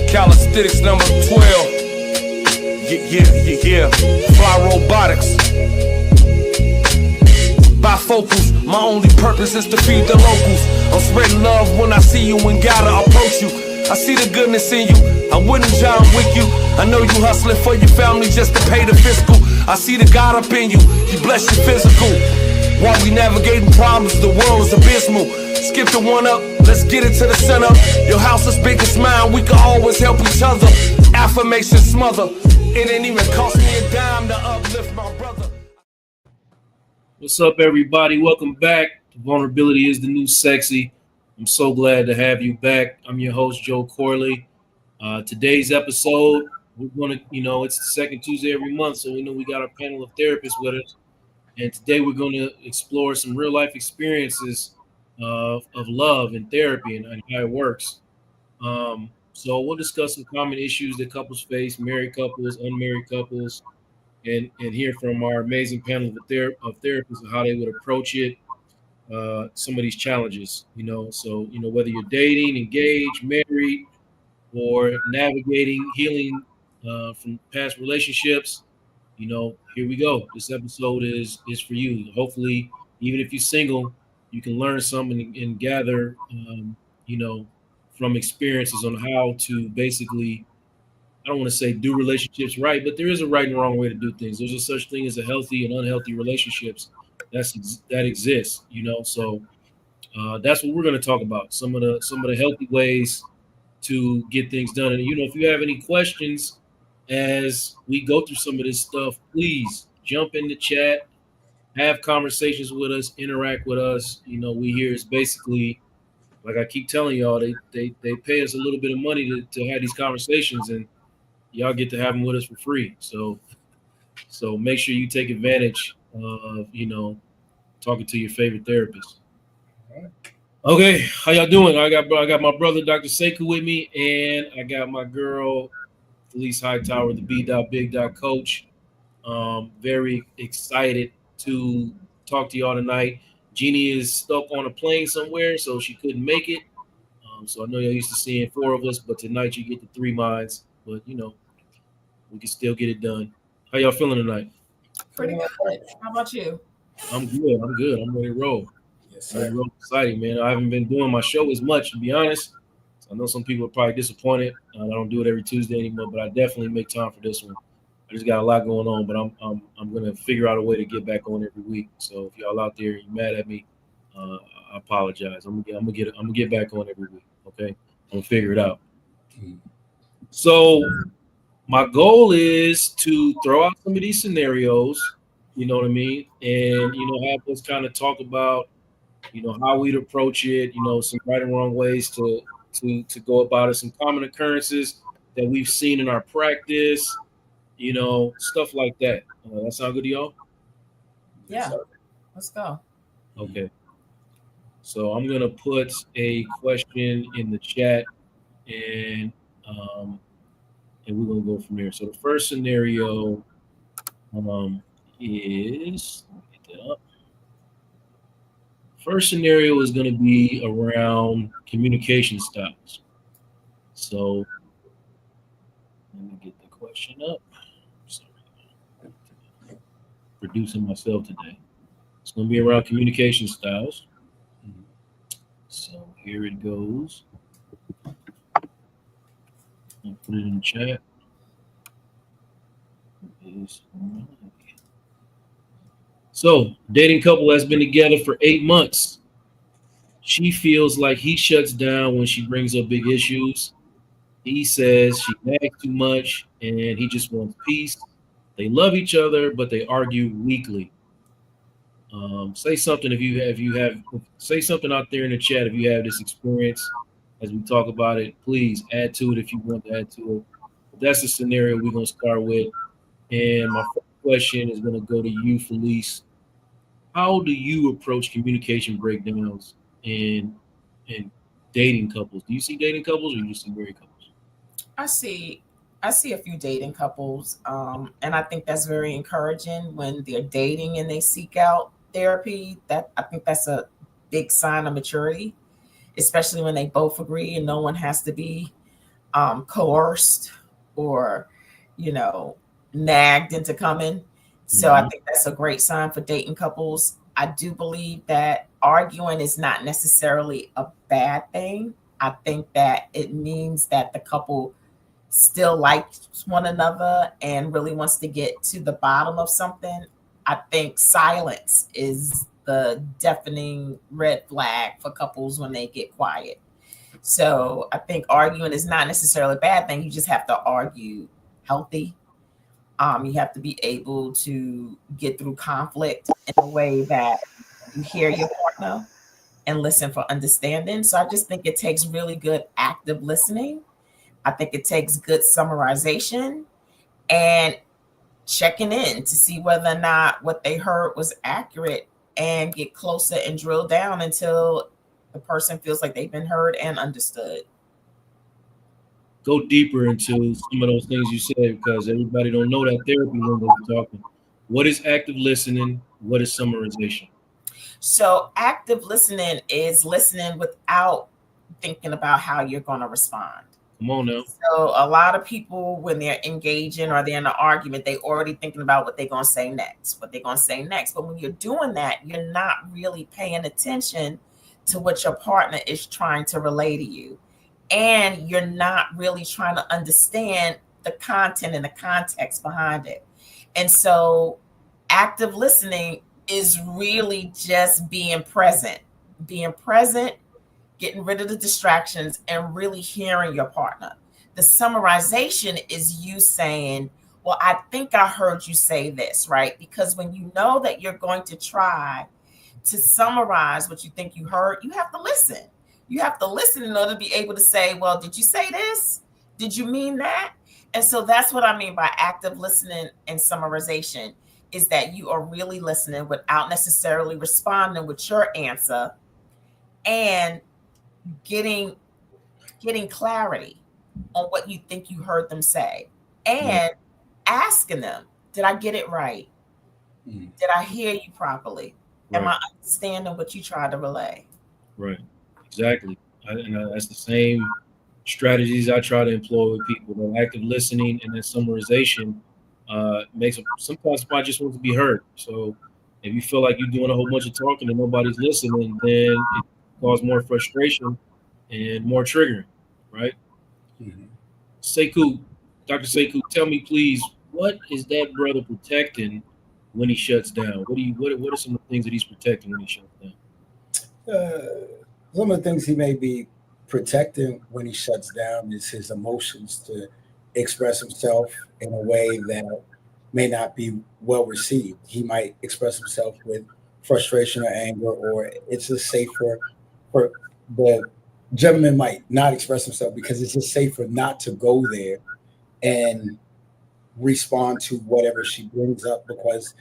Calisthenics number 12. Yeah. Fly robotics. Bifocals, my only purpose is to feed the locals. I'm spreading love when I see you and gotta approach you. I see the goodness in you, I wouldn't John Wick you. I know you hustling for your family just to pay the fiscal. I see the God up in you, He bless your physical. While we navigating problems, the world is abysmal. Skip the one up, let's get it to the center. Your house is big as mine, we can always help each other. Affirmation smother, it ain't even cost me a dime to uplift my brother. What's up, everybody? Welcome back. Vulnerability is the new sexy. I'm so glad to have you back. I'm your host, Joe Corley. Today's episode, we're going to, it's the second Tuesday every month, so we know we got our panel of therapists with us. And today we're going to explore some real life experiences of love and therapy and how it works. So we'll discuss some common issues that couples face, married couples, unmarried couples, and hear from our amazing panel of therapists and how they would approach it, some of these challenges, So, whether you're dating, engaged, married, or navigating, healing from past relationships, here we go. This episode is for you. Hopefully, even if you're single, you can learn something and gather, from experiences on how to basically, I don't want to say do relationships right, but there is a right and wrong way to do things. There's a such thing as a healthy and unhealthy relationships that exists, So that's what we're going to talk about. Some of the healthy ways to get things done. And if you have any questions as we go through some of this stuff, please jump in the chat, have conversations with us, interact with us. We here is basically, like I keep telling y'all, they pay us a little bit of money to have these conversations, and y'all get to have them with us for free. So make sure you take advantage of, talking to your favorite therapist. All right. Okay, how y'all doing? I got my brother, Dr. Sekou, with me, and I got my girl, Felice Hightower, the B.Big. Coach. Very excited to talk to y'all tonight. Jeannie is stuck on a plane somewhere, so she couldn't make it. So I know y'all used to seeing 4 of us, but tonight you get the 3 minds. But, we can still get it done. How y'all feeling tonight? Pretty good. How about you? I'm good. I'm ready to roll. Yes, sir. Real exciting, man. I haven't been doing my show as much, to be honest. I know some people are probably disappointed. I don't do it every Tuesday anymore, but I definitely make time for this one. I just got a lot going on, but I'm gonna figure out a way to get back on every week. So if y'all out there, you're mad at me, I apologize. I'm gonna get back on every week. Okay, I'm gonna figure it out. So my goal is to throw out some of these scenarios, you know what I mean, and have us kind of talk about, how we'd approach it, some right and wrong ways to go about it, some common occurrences that we've seen in our practice, stuff like that. That sound good to y'all? Yeah, let's go. Okay. So I'm gonna put a question in the chat, and we're gonna go from there. So the first scenario is, let me get that up. First scenario is going to be around communication styles. So let me get the question up. Sorry. Producing myself today. It's going to be around communication styles. So here it goes. I'll put it in the chat. So, dating couple has been together for 8 months. She feels like he shuts down when she brings up big issues. He says she nags too much and he just wants peace. They love each other, but they argue weekly. Say something if you have say something out there in the chat if you have this experience as we talk about it. Please add to it if you want to add to it. But that's the scenario we're gonna start with. And my first question is gonna go to you, Felice. How do you approach communication breakdowns in dating couples? Do you see dating couples or you see married couples? I see a few dating couples, and I think that's very encouraging when they're dating and they seek out therapy. That I think that's a big sign of maturity, especially when they both agree and no one has to be coerced or, nagged into coming. So I think that's a great sign for dating couples. I do believe that arguing is not necessarily a bad thing. I think that it means that the couple still likes one another and really wants to get to the bottom of something. I think silence is the deafening red flag for couples when they get quiet. So I think arguing is not necessarily a bad thing. You just have to argue healthy. You have to be able to get through conflict in a way that you hear your partner and listen for understanding. So I just think it takes really good active listening. I think it takes good summarization and checking in to see whether or not what they heard was accurate and get closer and drill down until the person feels like they've been heard and understood. Go deeper into some of those things you said, because everybody don't know that therapy when we're talking. What is active listening? What is summarization? So active listening is listening without thinking about how you're going to respond. Come on now. So a lot of people, when they're engaging or they're in an argument, they already thinking about what they're going to say next, But when you're doing that, you're not really paying attention to what your partner is trying to relay to you. And you're not really trying to understand the content and the context behind it. And so active listening is really just being present, getting rid of the distractions and really hearing your partner. The summarization is you saying, well, I think I heard you say this, right? Because when you know that you're going to try to summarize what you think you heard, you have to listen. You have to listen in order to be able to say, well, did you say this? Did you mean that? And so that's what I mean by active listening and summarization, is that you are really listening without necessarily responding with your answer and getting clarity on what you think you heard them say and asking them, did I get it right? Did I hear you properly? Right. Am I understanding what you tried to relay? Right. Exactly. That's the same strategies I try to employ with people. The active listening and then summarization makes them, sometimes somebody just wants to be heard. So if you feel like you're doing a whole bunch of talking and nobody's listening, then it causes more frustration and more triggering, right? Sekou, Dr. Sekou, tell me please, what is that brother protecting when he shuts down? What are some of the things that he's protecting when he shuts down? Some of the things he may be protecting when he shuts down is his emotions to express himself in a way that may not be well received. He might express himself with frustration or anger, or it's just safer for the gentleman might not express himself because it's just safer not to go there and respond to whatever she brings up because,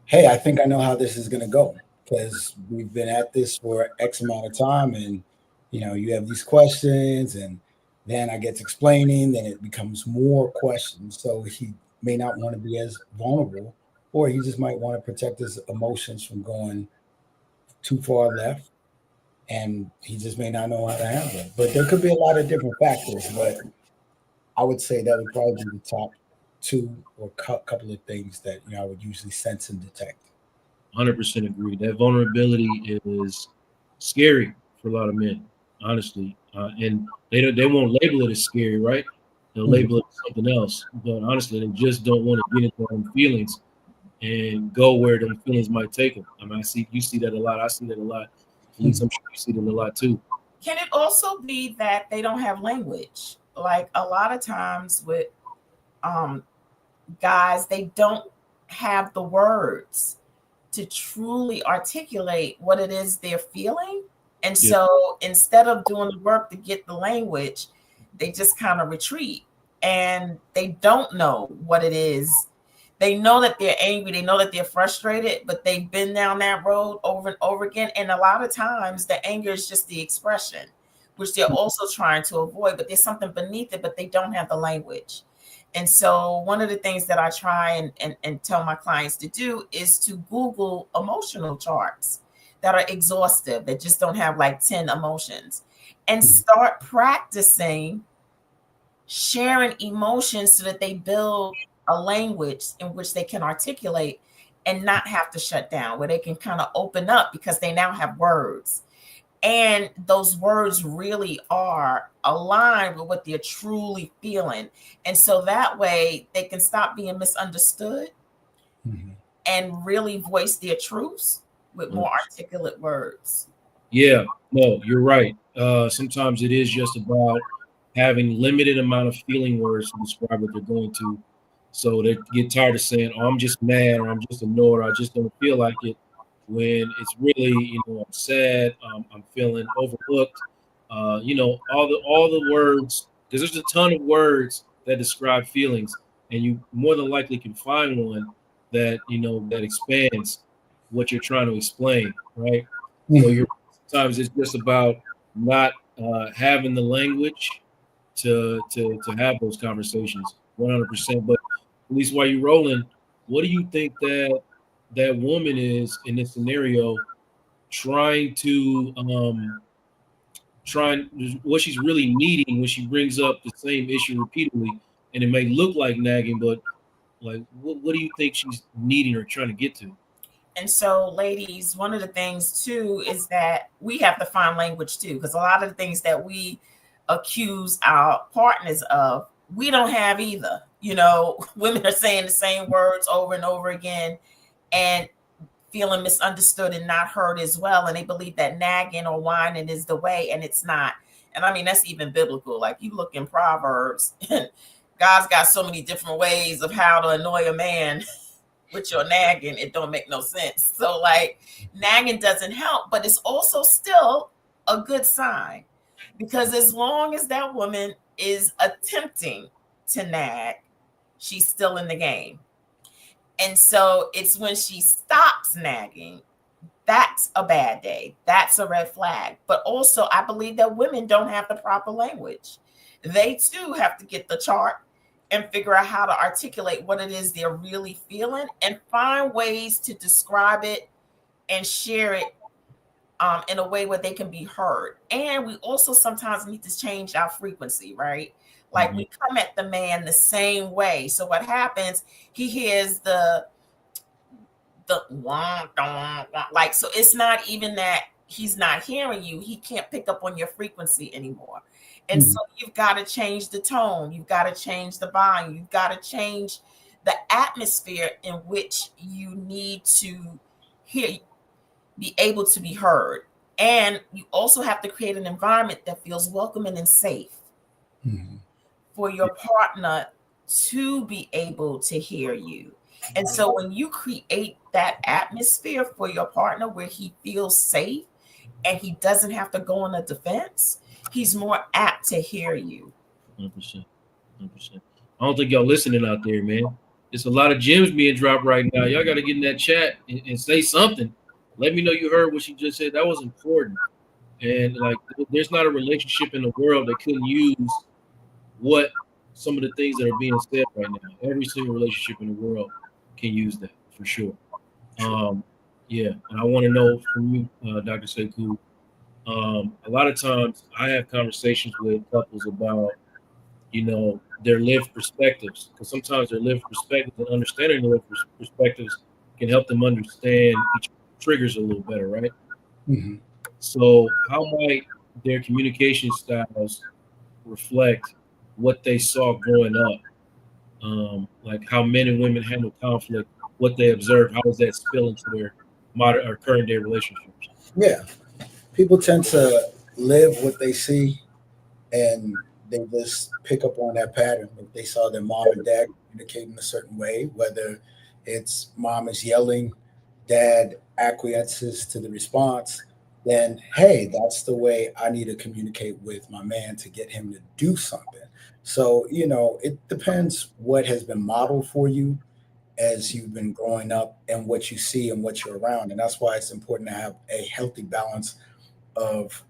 hey, I think I know how this is going to go because we've been at this for X amount of time and, you have these questions and then I get to explaining, then it becomes more questions. So he may not want to be as vulnerable, or he just might want to protect his emotions from going too far left. And he just may not know how to handle it. But there could be a lot of different factors. But I would say that would probably be the top two or couple of things that I would usually sense and detect. 100% agree. That vulnerability is scary for a lot of men, honestly. And they won't label it as scary, right? They'll label it as something else. But honestly, they just don't want to get into their own feelings and go where them feelings might take them. I mean, you see that a lot. I see that a lot. I'm sure you see them a lot too. Can it also be that they don't have language? Like a lot of times with guys, they don't have the words to truly articulate what it is they're feeling. And so instead of doing the work to get the language, they just kind of retreat and they don't know what it is. They know that they're angry. They know that they're frustrated, but they've been down that road over and over again. And a lot of times the anger is just the expression, which they're also trying to avoid, but there's something beneath it, but they don't have the language. And so one of the things that I try and tell my clients to do is to Google emotional charts. that are exhaustive, that just don't have like 10 emotions, and start practicing sharing emotions so that they build a language in which they can articulate and not have to shut down, where they can kind of open up because they now have words. And those words really are aligned with what they're truly feeling. And so that way they can stop being misunderstood and really voice their truths with more articulate words. Yeah, no, you're right. Sometimes it is just about having limited amount of feeling words to describe what they're going to. So they get tired of saying, "Oh, I'm just mad," or "I'm just annoyed," or "I just don't feel like it." When it's really, I'm sad, I'm feeling overlooked. All the words, because there's a ton of words that describe feelings, and you more than likely can find one that that expands what you're trying to explain, right? So sometimes it's just about not having the language to have those conversations 100%. But at least while you're rolling, what do you think that woman is in this scenario trying what she's really needing when she brings up the same issue repeatedly? And it may look like nagging, but like what do you think she's needing or trying to get to? And so, ladies, one of the things too is that we have to find language too, because a lot of the things that we accuse our partners of, we don't have either. Women are saying the same words over and over again and feeling misunderstood and not heard as well. And they believe that nagging or whining is the way, and it's not. And I mean, that's even biblical. Like, you look in Proverbs, and God's got so many different ways of how to annoy a man with your nagging. It don't make no sense. So like, nagging doesn't help, but it's also still a good sign, because as long as that woman is attempting to nag, she's still in the game. And so it's when she stops nagging, that's a bad day. That's a red flag. But also, I believe that women don't have the proper language. They too have to get the chart and figure out how to articulate what it is they're really feeling and find ways to describe it and share it in a way where they can be heard. And we also sometimes need to change our frequency, right? Like, we come at the man the same way. So what happens, he hears the wah, wah, wah, like, so it's not even that he's not hearing you. He can't pick up on your frequency anymore. And so you've got to change the tone. You've got to change the volume. You've got to change the atmosphere in which you need to be able to be heard. And you also have to create an environment that feels welcoming and safe for your partner to be able to hear you. And so when you create that atmosphere for your partner where he feels safe and he doesn't have to go on a defense, he's more apt to hear you. 100%. I don't think y'all listening out there, man. There's a lot of gems being dropped right now. Y'all got to get in that chat and say something. Let me know you heard what she just said. That was important. And like, there's not a relationship in the world that couldn't use what some of the things that are being said right now. Every single relationship in the world can use that for sure. Yeah, and I want to know from you, Dr. Sekou. A lot of times I have conversations with couples about, their lived perspectives, because sometimes their lived perspectives and understanding their lived perspectives can help them understand each triggers a little better, right? So how might their communication styles reflect what they saw growing up? Like how men and women handle conflict, what they observe, how does that spill into their modern or current day relationships? Yeah. People tend to live what they see, and they just pick up on that pattern. If they saw their mom and dad communicating a certain way, whether it's mom is yelling, dad acquiesces to the response, then hey, that's the way I need to communicate with my man to get him to do something. So, it depends what has been modeled for you as you've been growing up and what you see and what you're around. And that's why it's important to have a healthy balance of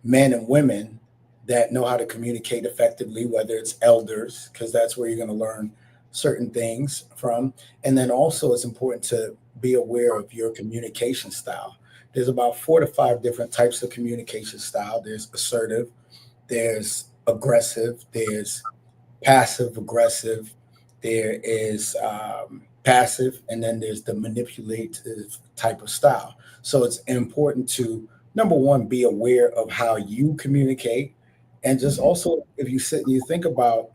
men and women that know how to communicate effectively, whether it's elders, because that's where you're going to learn certain things from. And then also it's important to be aware of your communication style. there's about 4 to 5 different types of communication style. There's assertive, there's aggressive, there's passive aggressive, there is passive, and then there's the manipulative type of style. So it's important to, number one, be aware of how you communicate, and just also, if you sit and you think about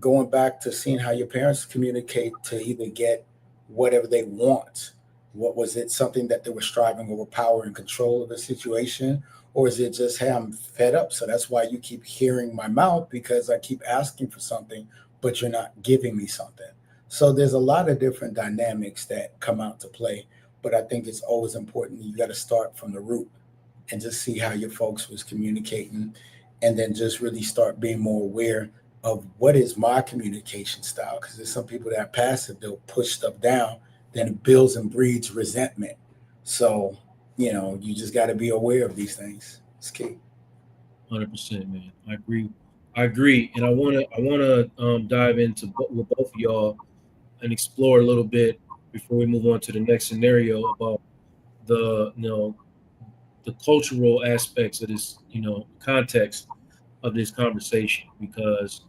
going back to seeing how your parents communicate to either get whatever they want. What was it? Something that they were striving over power and control of the situation? Or is it just, hey, I'm fed up? So that's why you keep hearing my mouth, because I keep asking for something, but you're not giving me something. So there's a lot of different dynamics that come out to play. But I think it's always important. You got to start from the root and just see how your folks was communicating, and then just really start being more aware of what is my communication style. Because there's some people that are passive, they'll push stuff down, then it builds and breeds resentment. So, you just got to be aware of these things. It's key. 100%, man. I agree. And I want to dive into with both of y'all and explore a little bit before we move on to the next scenario about the cultural aspects of this, context of this conversation, because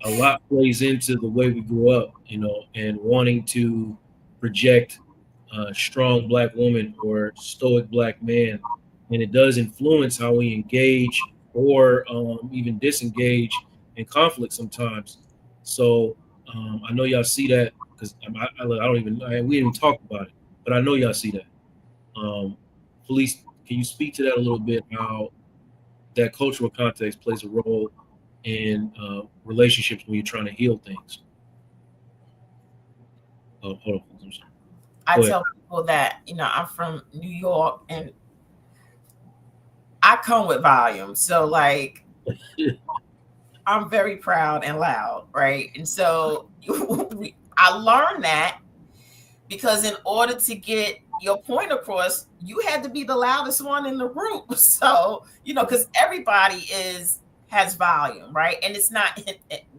a lot plays into the way we grew up, and wanting to project a strong Black woman or stoic Black man. And it does influence how we engage or even disengage in conflict sometimes. So I know y'all see that, because I don't even, we didn't even talk about it, but I know y'all see that. Police, can you speak to that a little bit, how that cultural context plays a role in relationships when you're trying to heal things? Oh, hold on. I'm sorry. I tell people that, I'm from New York and I come with volume. So like, I'm very proud and loud, right? And so I learned that because in order to get your point across, you had to be the loudest one in the group. So, because everybody has volume, right? And it's not,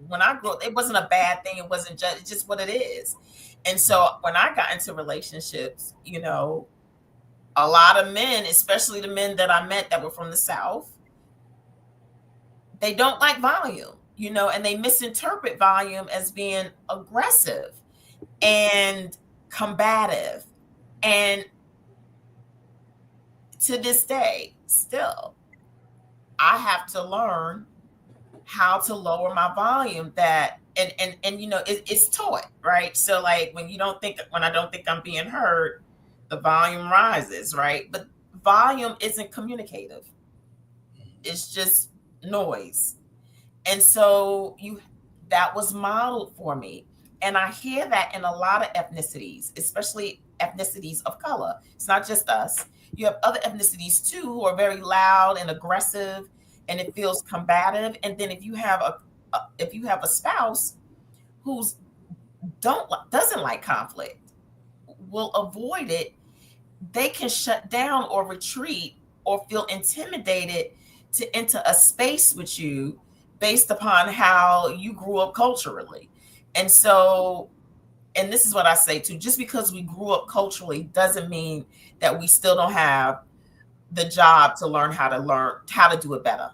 when I grew up, it wasn't a bad thing. It wasn't just, it's just what it is. And so when I got into relationships, a lot of men, especially the men that I met that were from the South, they don't like volume, and they misinterpret volume as being aggressive and combative. And to this day, still, I have to learn how to lower my volume, it's taught, right? So like when I don't think I'm being heard, the volume rises, right? But volume isn't communicative. It's just noise. And so that was modeled for me. And I hear that in a lot of ethnicities, especially ethnicities of color. It's not just us. You have other ethnicities too who are very loud and aggressive, and it feels combative. And then if you have a spouse who's doesn't like conflict, will avoid it, they can shut down or retreat or feel intimidated to enter a space with you based upon how you grew up culturally. And so, and this is what I say too, just because we grew up culturally doesn't mean that we still don't have the job to learn how to do it better.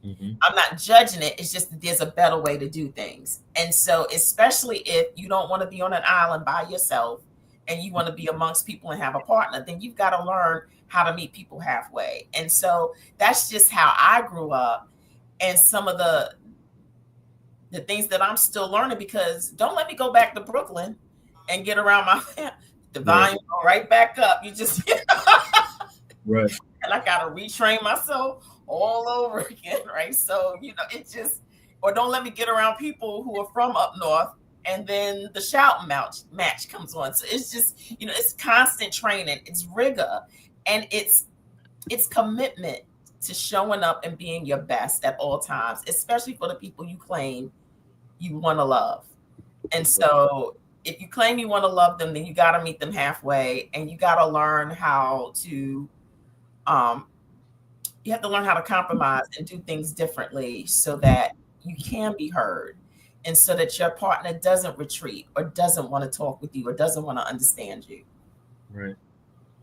Mm-hmm. I'm not judging it. It's just that there's a better way to do things. And so, especially if you don't want to be on an island by yourself and you want to be amongst people and have a partner, then you've got to learn how to meet people halfway. And so that's just how I grew up. And some of the things that I'm still learning, because don't let me go back to Brooklyn and get around the volume go right back up. You just, right. And I got to retrain myself all over again, right? So, it just, or don't let me get around people who are from up north and then the shouting match comes on. So it's just, it's constant training, it's rigor, and it's commitment to showing up and being your best at all times, especially for the people you claim you want to love. And so if you claim you want to love them, then you got to meet them halfway, and you got to learn how to, you have to learn how to compromise and do things differently so that you can be heard, and so that your partner doesn't retreat or doesn't want to talk with you or doesn't want to understand you. Right.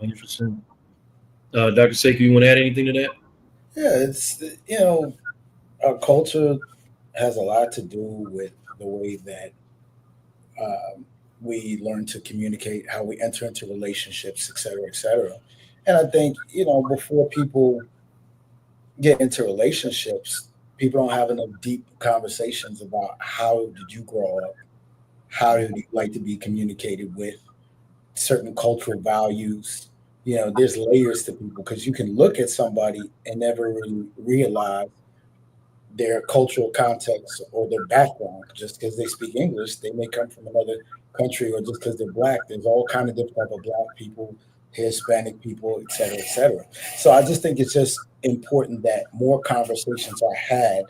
100%. Dr. Sekou, you want to add anything to that? Yeah, it's our culture has a lot to do with the way that we learn to communicate, how we enter into relationships, et cetera, et cetera. And I think before people get into relationships, people don't have enough deep conversations about how did you grow up, how did you like to be communicated with, certain cultural values. There's layers to people because you can look at somebody and never really realize their cultural context or their background. Just because they speak English, they may come from another country, or just because they're black, there's all kind of different type of black people, Hispanic people, et cetera, et cetera. So I just think it's just important that more conversations are had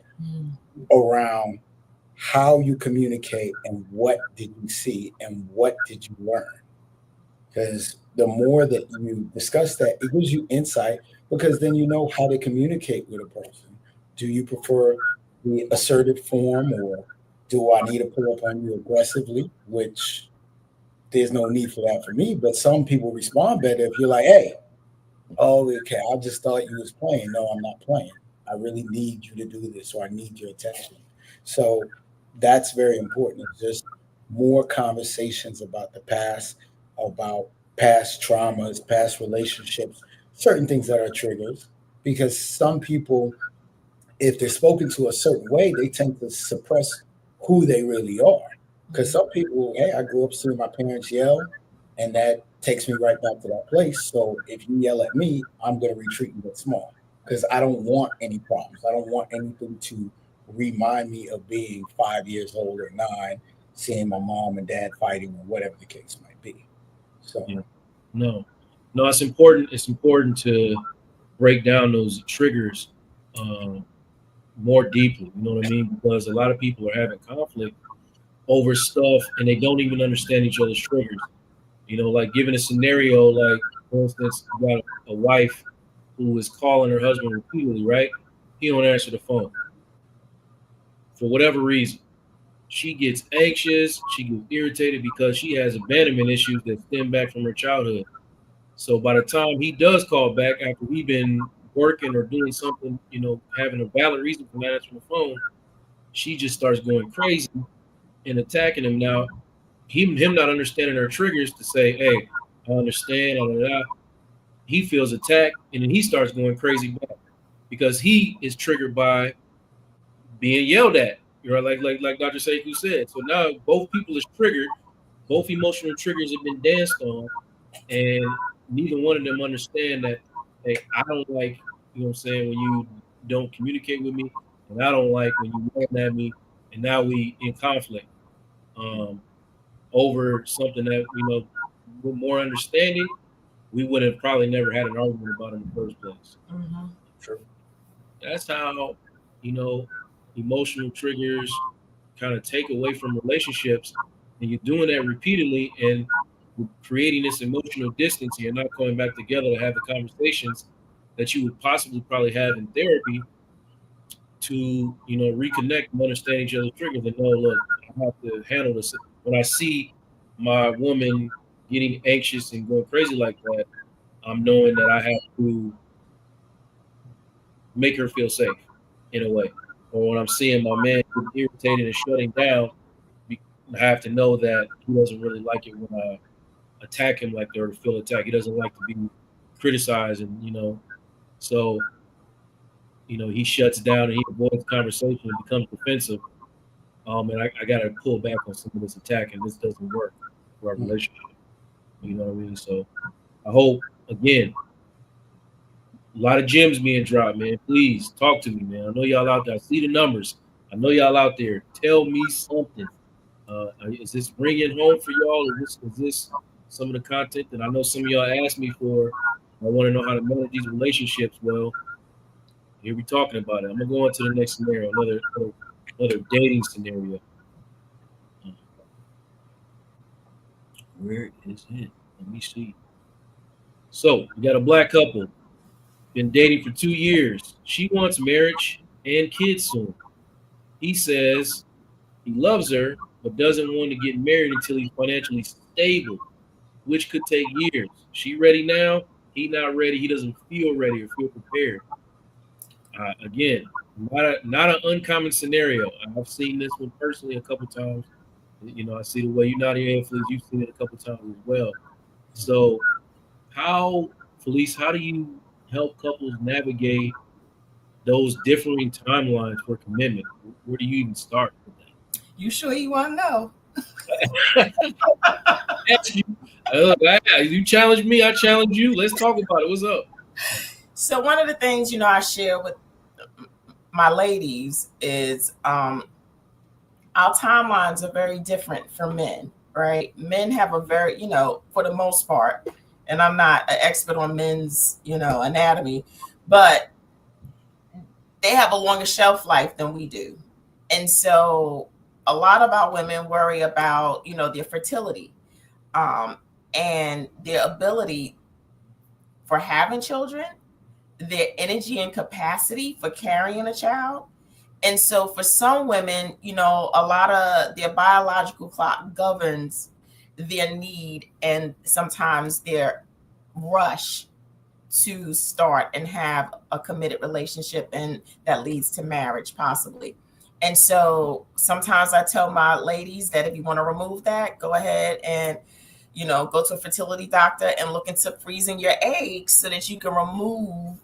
around how you communicate and what did you see and what did you learn. Because the more that you discuss that, it gives you insight because then you know how to communicate with a person. Do you prefer the assertive form, or do I need to pull up on you aggressively? Which there's no need for that for me, but some people respond better if you're like, hey, oh, okay, I just thought you was playing. No, I'm not playing. I really need you to do this, or I need your attention. So that's very important. It's just more conversations about the past, about past traumas, past relationships, certain things that are triggers. Because some people, if they're spoken to a certain way, they tend to suppress who they really are. Because some people, hey, I grew up seeing my parents yell, and that takes me right back to that place. So if you yell at me, I'm going to retreat and get small because I don't want any problems. I don't want anything to remind me of being 5 years old or 9, seeing my mom and dad fighting or whatever the case might be. So, Yeah. No, it's important. It's important to break down those triggers more deeply. You know what I mean? Because a lot of people are having conflict over stuff and they don't even understand each other's triggers. Like given a scenario, like for instance, you got a wife who is calling her husband repeatedly, right? He don't answer the phone for whatever reason. She gets anxious, she gets irritated because she has abandonment issues that stem back from her childhood. So by the time he does call back after we've been working or doing something, having a valid reason for not answering the phone, she just starts going crazy and attacking him. Now, him not understanding her triggers to say, "Hey, I understand," blah, blah, blah. He feels attacked, and then he starts going crazy back because he is triggered by being yelled at. Like Dr. Sekou said. So now both people is triggered, both emotional triggers have been danced on, and neither one of them understand that, hey, I don't like, what I'm saying, when you don't communicate with me, and I don't like when you yell at me, and now we in conflict over something that, with more understanding, we would have probably never had an argument about in the first place. Mm-hmm. sure. That's how, emotional triggers kind of take away from relationships, and you're doing that repeatedly, and creating this emotional distance. You're not going back together to have the conversations that you would possibly probably have in therapy to, reconnect and understand each other's triggers and know, look, I have to handle this. When I see my woman getting anxious and going crazy like that, I'm knowing that I have to make her feel safe in a way. Or when I'm seeing my man irritated and shutting down, I have to know that he doesn't really like it when I attack him like that or feel attacked. He doesn't like to be criticized, and so he shuts down and he avoids conversation and becomes defensive. And I got to pull back on some of this attack, and this doesn't work for our relationship. You know what I mean? So I hope, again, a lot of gems being dropped, man. Please talk to me, man. I know y'all out there. I see the numbers. I know y'all out there. Tell me something. Is this ringing home for y'all? Is this some of the content that I know some of y'all asked me for? I want to know how to manage these relationships. Well, here we talking about it. I'm gonna go on to the next scenario, another dating scenario. Where is it? Let me see. So we got a black couple, been dating for 2 years. She wants marriage and kids soon. He says he loves her, but doesn't want to get married until he's financially stable, which could take years. She ready now? he's not ready, he doesn't feel ready or feel prepared. Again, not an uncommon scenario. I've seen this one personally a couple times. You know, I see the way you're not your influence. You've seen it a couple times as well. So, Felice, how do you help couples navigate those differing timelines for commitment? Where do you even start with that? You sure you want to know? You challenge me, I challenge you. Let's talk about it. What's up? So one of the things, I share with my ladies is our timelines are very different from men, right? Men have a very, for the most part, and I'm not an expert on men's, anatomy, but they have a longer shelf life than we do. And so a lot of our women worry about, their fertility and their ability for having children, their energy and capacity for carrying a child. And so for some women, a lot of their biological clock governs their need and sometimes their rush to start and have a committed relationship, and that leads to marriage possibly. And so sometimes I tell my ladies that if you want to remove that, go ahead and go to a fertility doctor and look into freezing your eggs so that you can remove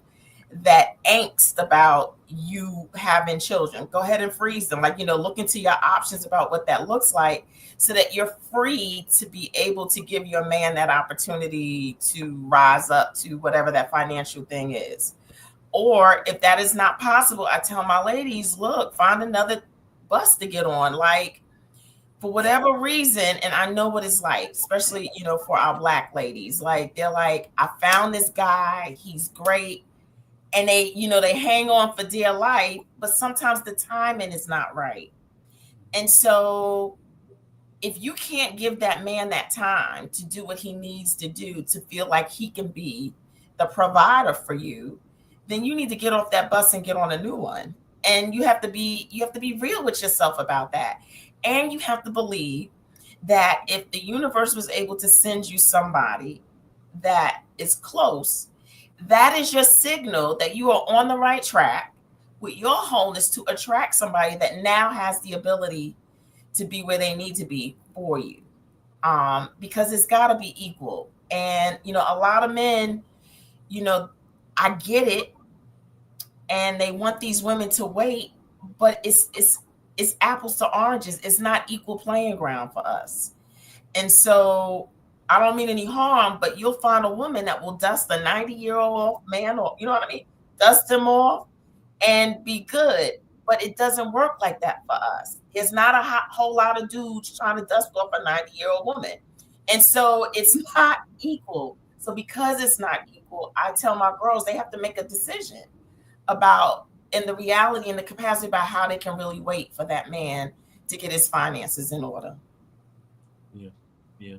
that angst about you having children. Go ahead and freeze them. Look into your options about what that looks like so that you're free to be able to give your man that opportunity to rise up to whatever that financial thing is. Or if that is not possible, I tell my ladies, look, find another bus to get on. For whatever reason, and I know what it's like, especially, for our Black ladies, they're like, I found this guy, he's great. And they hang on for dear life, but sometimes the timing is not right. And so if you can't give that man that time to do what he needs to do to feel like he can be the provider for you, then you need to get off that bus and get on a new one. And you have to be real with yourself about that. And you have to believe that if the universe was able to send you somebody that is close, that is your signal that you are on the right track with your wholeness to attract somebody that now has the ability to be where they need to be for you. Because it's got to be equal. And, a lot of men, I get it. And they want these women to wait, but it's apples to oranges. It's not equal playing ground for us. And so I don't mean any harm, but you'll find a woman that will dust a 90-year-old man off, you know what I mean? Dust him off and be good. But it doesn't work like that for us. There's not a whole lot of dudes trying to dust off a 90-year-old woman. And so it's not equal. So because it's not equal, I tell my girls they have to make a decision about, and the reality and the capacity about how they can really wait for that man to get his finances in order. Yeah.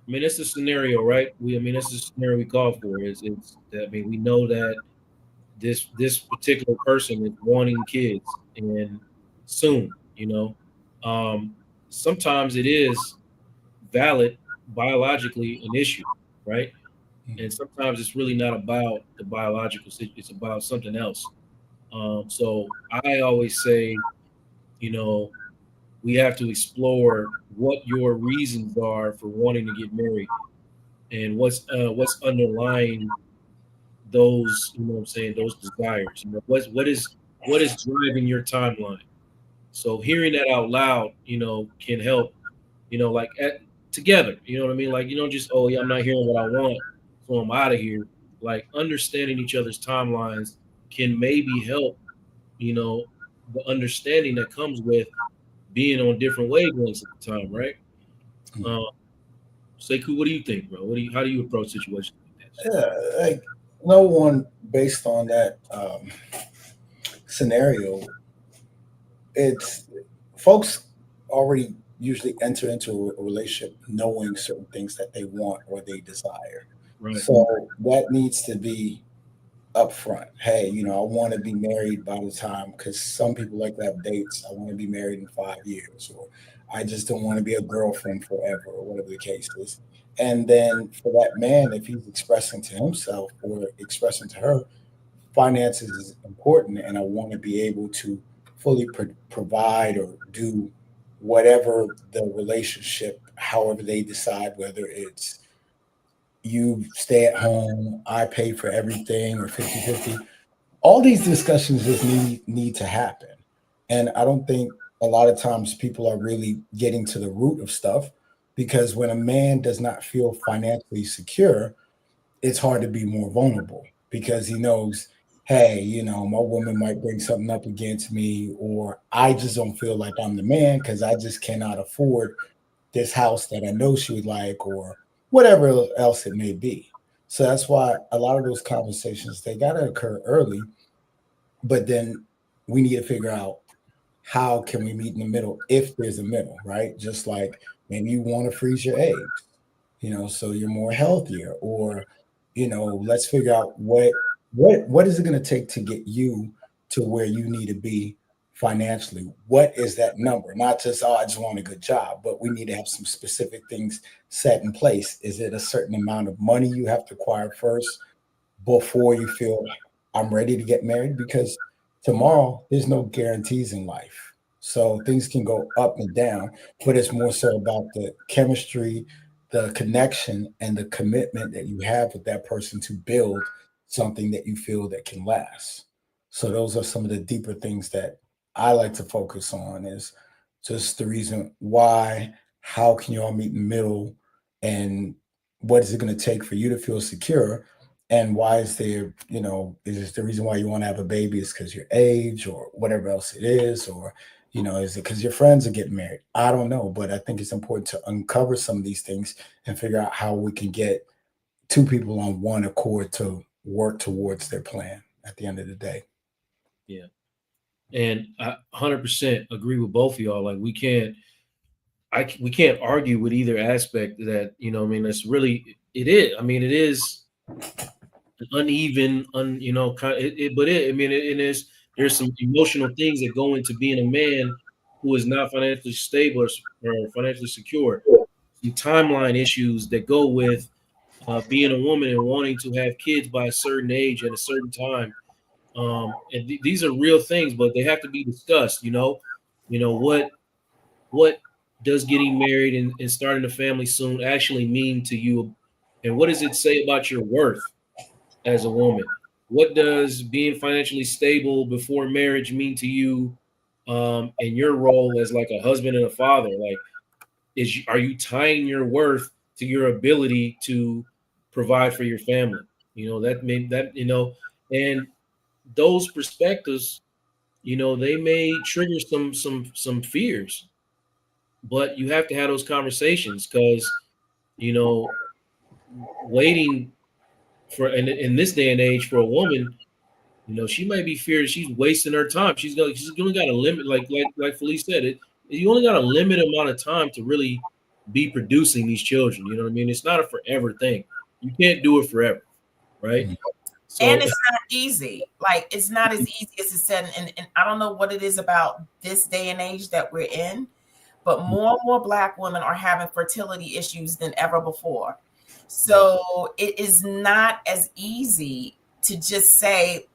I mean, it's a scenario, right? It's a scenario we call for. We know that this particular person is wanting kids, and soon, sometimes it is valid biologically an issue, right? And sometimes it's really not about the biological situation, it's about something else. So I always say, we have to explore what your reasons are for wanting to get married and what's underlying those, those desires. What is driving your timeline? So hearing that out loud, can help, together, you know what I mean? You don't just, oh yeah, I'm not hearing what I want, so I'm out of here. Understanding each other's timelines can maybe help, the understanding that comes with being on different wavelengths at the time, right? Sekou, what do you think, bro? How do you approach situations like that? Yeah, no one based on that scenario. It's folks already usually enter into a relationship knowing certain things that they want or they desire. Right. So that needs to be upfront. Hey, I want to be married by the time, because some people like to have dates. I want to be married in 5 years, or I just don't want to be a girlfriend forever, or whatever the case is. And then for that man, if he's expressing to himself or expressing to her, finances is important, and I want to be able to fully provide or do whatever the relationship, however they decide, whether it's you stay at home, I pay for everything, or 50-50. All these discussions just need to happen. And I don't think a lot of times people are really getting to the root of stuff, because when a man does not feel financially secure, it's hard to be more vulnerable, because he knows, hey, my woman might bring something up against me, or I just don't feel like I'm the man because I just cannot afford this house that I know she would like, or whatever else it may be. So that's why a lot of those conversations, they got to occur early, but then we need to figure out how can we meet in the middle, if there's a middle, right? Just like maybe you want to freeze your eggs, so you're more healthier, or let's figure out what is it going to take to get you to where you need to be financially. What is that number? Not just, oh, I just want a good job, but we need to have some specific things set in place. Is it a certain amount of money you have to acquire first before you feel I'm ready to get married? Because tomorrow there's no guarantees in life. So things can go up and down, but it's more so about the chemistry, the connection, and the commitment that you have with that person to build something that you feel that can last. So those are some of the deeper things that I like to focus on, is just the reason why, how can you all meet in the middle, and what is it going to take for you to feel secure, and why is there, is this the reason why you want to have a baby is because your age or whatever else it is, or is it because your friends are getting married? I don't know, but I think it's important to uncover some of these things and figure out how we can get two people on one accord to work towards their plan at the end of the day. Yeah. And I 100% agree with both of y'all. Like we can't argue with either aspect of that, that's really, it is. I mean, it is uneven, it is, there's some emotional things that go into being a man who is not financially stable or financially secure. Some timeline issues that go with being a woman and wanting to have kids by a certain age at a certain time. And these are real things, but they have to be discussed. What does getting married and starting a family soon actually mean to you, and what does it say about your worth as a woman? What does being financially stable before marriage mean to you, and your role as like a husband and a father? Like, are you tying your worth to your ability to provide for your family? And those perspectives, they may trigger some fears, but you have to have those conversations, because waiting for in this day and age for a woman, she might be feared she's wasting her time. She's only got a limit, like Felice said, you only got a limited amount of time to really be producing these children. You know what I mean? It's not a forever thing. You can't do it forever, right? So, and it's not easy. Like, it's not as easy as it said. And I don't know what it is about this day and age that we're in, but more and more Black women are having fertility issues than ever before. So it is not as easy to just say,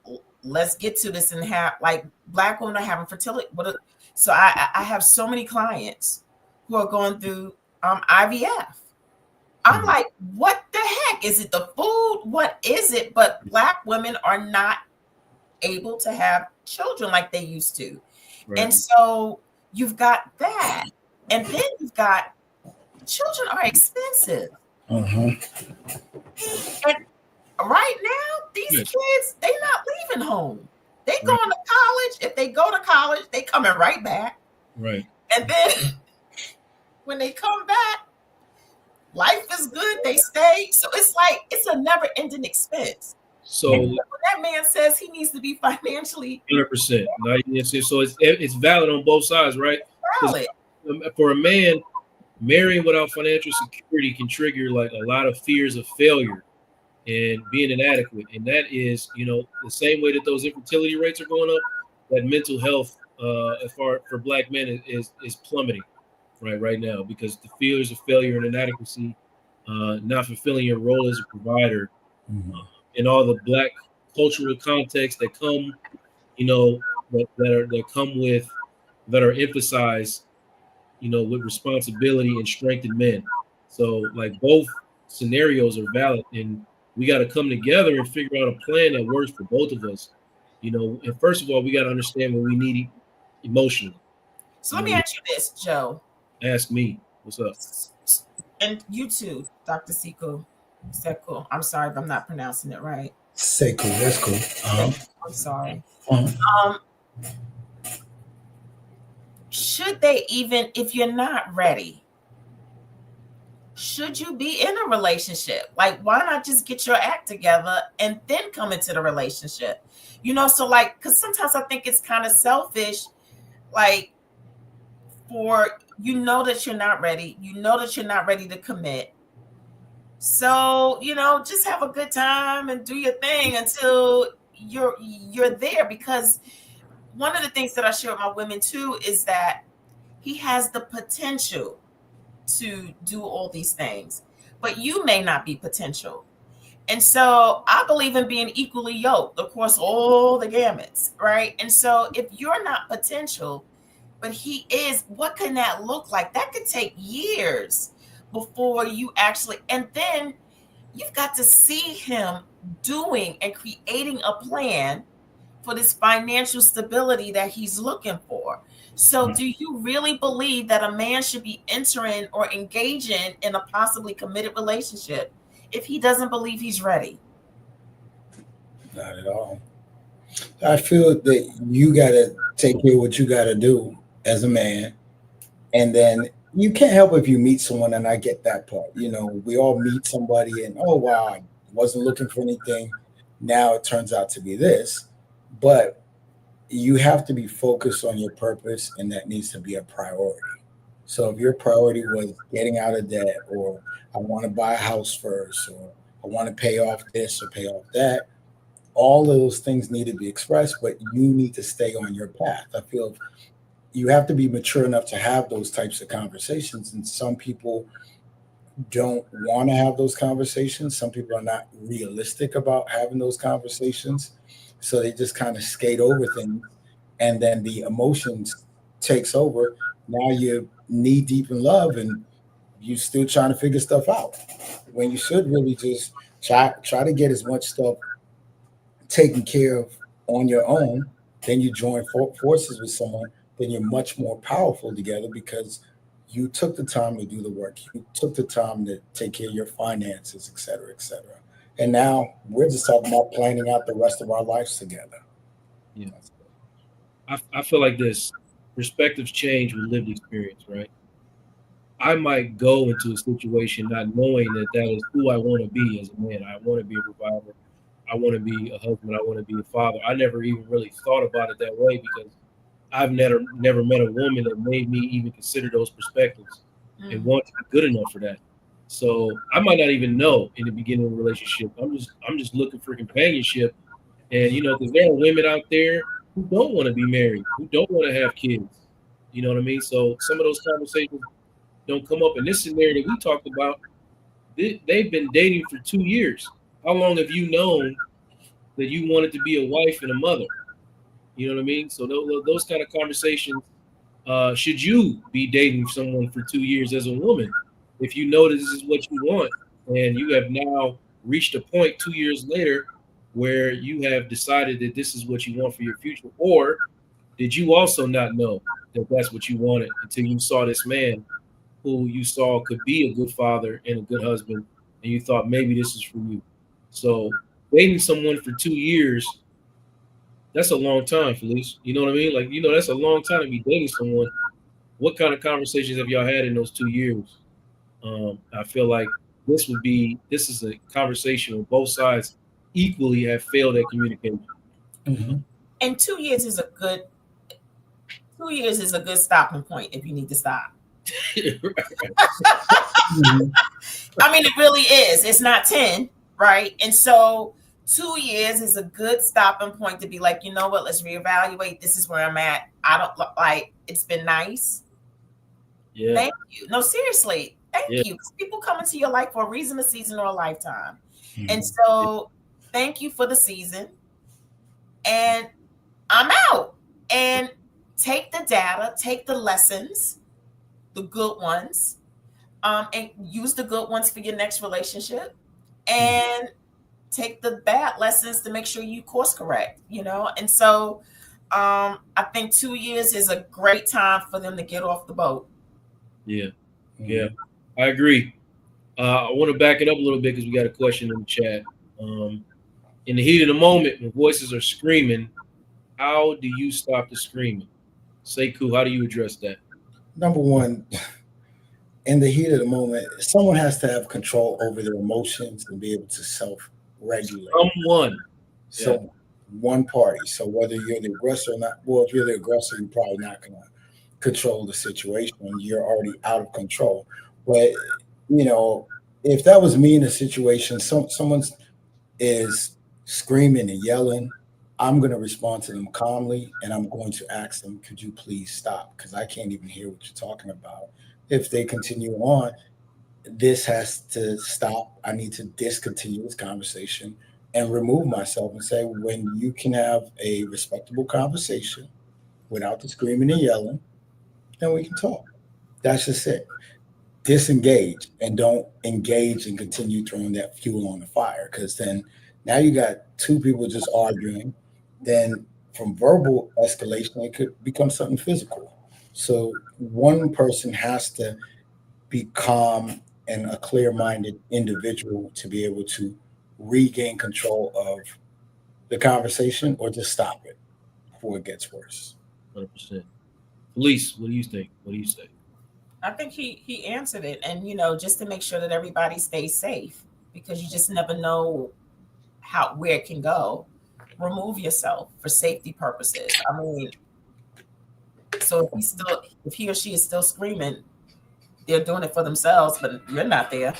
let's get to this and have, like, Black women are having fertility. So I have so many clients who are going through IVF. I'm like, what the heck? Is it the food? What is it? But Black women are not able to have children like they used to. Right. And so you've got that. And then you've got, children are expensive. And right now, these kids, they're not leaving home. They going to college. If they go to college, they coming right back. Right. And then when they come back, life is good. They stay. So it's like, it's a never-ending expense. So when that man says he needs to be financially 100%. So it's valid on both sides, right? Valid. For a man, marrying without financial security can trigger like a lot of fears of failure and being inadequate. And that is, the same way that those infertility rates are going up, that mental health for Black men is plummeting. right now, because the fears of failure and inadequacy, not fulfilling your role as a provider, in all the Black cultural contexts that come, that are emphasized, with responsibility and strength in men. So like both scenarios are valid, and we got to come together and figure out a plan that works for both of us. And first of all, we got to understand what we need emotionally. So let me ask you this, Joe. Ask me, what's up? And you too, Dr. Sekou. I'm sorry if I'm not pronouncing it right. Sekou, that's cool. I'm sorry. Uh-huh. Should they even, if you're not ready, should you be in a relationship? Like, why not just get your act together and then come into the relationship? So like, because sometimes I think it's kind of selfish, like, for that you're not ready, that you're not ready to commit. So, just have a good time and do your thing until you're there. Because one of the things that I share with my women too is that he has the potential to do all these things, but you may not be potential. And so I believe in being equally yoked, of course, all the gamuts, right? And so if you're not potential, but he is, what can that look like? That could take years before you actually, and then you've got to see him doing and creating a plan for this financial stability that he's looking for. So do you really believe that a man should be entering or engaging in a possibly committed relationship if he doesn't believe he's ready? Not at all. I feel that you got to take care of what you got to do as a man. And then you can't help if you meet someone, and I get that part. We all meet somebody and, oh, wow, I wasn't looking for anything. Now it turns out to be this. But you have to be focused on your purpose, and that needs to be a priority. So if your priority was getting out of debt, or I want to buy a house first, or I want to pay off this or pay off that, all of those things need to be expressed, but you need to stay on your path. I feel you have to be mature enough to have those types of conversations. And some people don't want to have those conversations. Some people are not realistic about having those conversations. So they just kind of skate over things. And then the emotions takes over. Now you're knee deep in love and you're still trying to figure stuff out. When you should really just try to get as much stuff taken care of on your own. Then you join forces with someone, then you're much more powerful together because you took the time to do the work. You took the time to take care of your finances, et cetera, et cetera. And now we're just talking about planning out the rest of our lives together. Yeah. I feel like this perspectives change with lived experience, right? I might go into a situation not knowing that is who I want to be as a man. I want to be a provider. I want to be a husband. I want to be a father. I never even really thought about it that way because I've never met a woman that made me even consider those perspectives and want to be good enough for that. So I might not even know in the beginning of a relationship. I'm just looking for companionship, and because there are women out there who don't want to be married, who don't want to have kids. You know what I mean? So some of those conversations don't come up. In this scenario that we talked about, they've been dating for 2 years. How long have you known that you wanted to be a wife and a mother? You know what I mean? So those kind of conversations, should you be dating someone for 2 years as a woman, if you know that this is what you want, and you have now reached a point 2 years later where you have decided that this is what you want for your future? Or did you also not know that that's what you wanted until you saw this man who you saw could be a good father and a good husband, and you thought maybe this is for you? So dating someone for 2 years, that's a long time, Felice. You know what I mean? Like, that's a long time to be dating someone. What kind of conversations have y'all had in those 2 years? I feel like this is a conversation where both sides equally have failed at communication. Mm-hmm. And 2 years is a good stopping point if you need to stop. I mean, it really is. It's not 10, right? And so 2 years is a good stopping point to be like, you know what, let's reevaluate. This is where I'm at. I don't like, it's been nice. Yeah. Thank you. No, seriously. Thank Yeah. you. People come into your life for a reason, a season, or a lifetime. Mhm. And so thank you for the season. And I'm out. And take the data, take the lessons, the good ones, and use the good ones for your next relationship. And take the bad lessons to make sure you course correct, And so I think 2 years is a great time for them to get off the boat. Yeah. Mhm. Yeah. I agree. I want to back it up a little bit because we got a question in the chat. In the heat of the moment, when voices are screaming, how do you stop the screaming? Sekou, how do you address that? Number one, in the heat of the moment, someone has to have control over their emotions and be able to self-regulate. Someone. So one party. So whether you're the aggressor or not, well, if you're the aggressor, you're probably not going to control the situation. You're already out of control. But if that was me in a situation, someone is screaming and yelling, I'm going to respond to them calmly, and I'm going to ask them, could you please stop? Because I can't even hear what you're talking about. If they continue on, this has to stop. I need to discontinue this conversation and remove myself and say, when you can have a respectable conversation without the screaming and yelling, then we can talk. That's just it. Disengage and don't engage and continue throwing that fuel on the fire, because then now you got two people just arguing. Then from verbal escalation, it could become something physical. So one person has to be calm and a clear-minded individual to be able to regain control of the conversation or just stop it before it gets worse. 100%. Felice, what do you think? What do you say? I think he answered it, and just to make sure that everybody stays safe, because you just never know where it can go. Remove yourself for safety purposes. I mean, so if he or she is still screaming, they're doing it for themselves, but you're not there,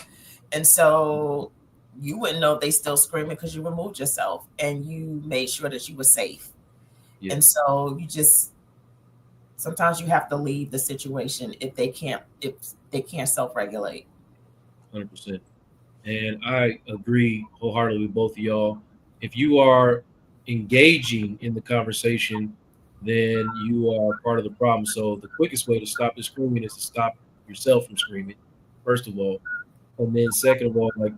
and so you wouldn't know if they still screaming because you removed yourself and you made sure that you were safe. Yeah. And so sometimes you have to leave the situation if they can't self-regulate. 100%. And I agree wholeheartedly with both of y'all. If you are engaging in the conversation, then you are part of the problem. So the quickest way to stop the screaming is to stop yourself from screaming, first of all. And then second of all, like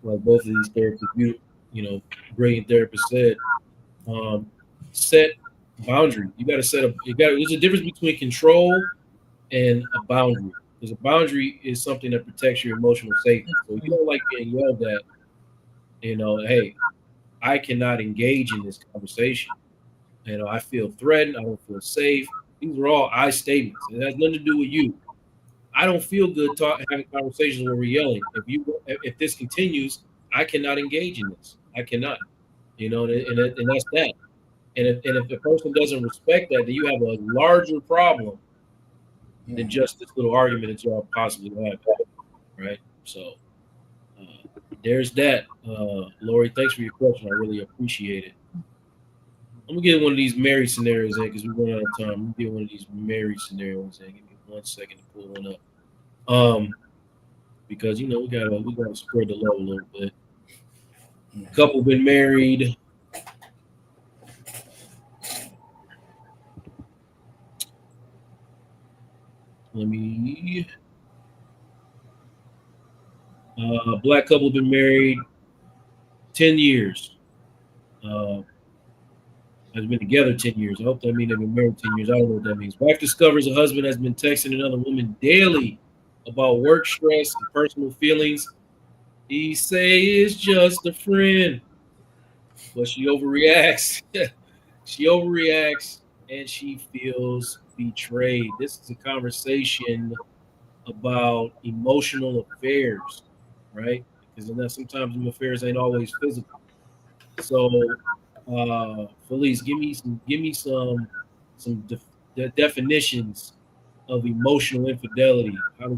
both of these therapists, brilliant therapists said, set boundary. There's a difference between control and a boundary. Because a boundary is something that protects your emotional safety. So if you don't like being yelled at, hey, I cannot engage in this conversation. I feel threatened. I don't feel safe. These are all I statements. It has nothing to do with you. I don't feel good having conversations where we're yelling. If this continues, I cannot engage in this. I cannot. And that's that. And if the person doesn't respect that, then you have a larger problem than just this little argument that y'all possibly have, right? So there's that. Lori, thanks for your question. I really appreciate it. I'm gonna get one of these married scenarios in because we run out of time. I'm gonna get one of these married scenarios in. Give me 1 second to pull one up. Because we gotta spread the love a little bit. Couple been married. Let me. Black couple been married 10 years. Has been together 10 years. I hope that means they've been married 10 years. I don't know what that means. Wife discovers a husband has been texting another woman daily about work stress and personal feelings. He say it's just a friend. But she overreacts. She overreacts and she feels betrayed. This is a conversation about emotional affairs, right? Because sometimes them affairs ain't always physical. So, Felice, give me some definitions of emotional infidelity. How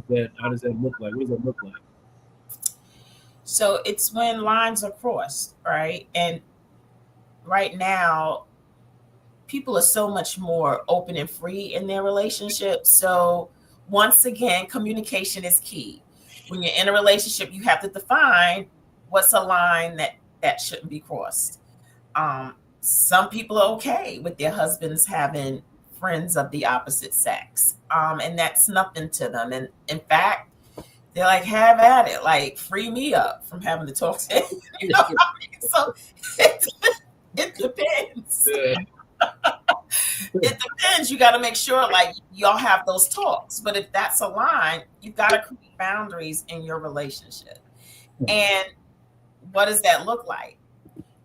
does that look like? What does that look like? So it's when lines are crossed, right? And right now, people are so much more open and free in their relationship. So once again, communication is key. When you're in a relationship, you have to define what's a line that shouldn't be crossed. Some people are okay with their husbands having friends of the opposite sex, and that's nothing to them. And in fact, they're like, have at it, like free me up from having to talk to him. You know what I mean? So it depends. Yeah. It depends. You got to make sure like y'all have those talks. But if that's a line, you've got to create boundaries in your relationship. And what does that look like?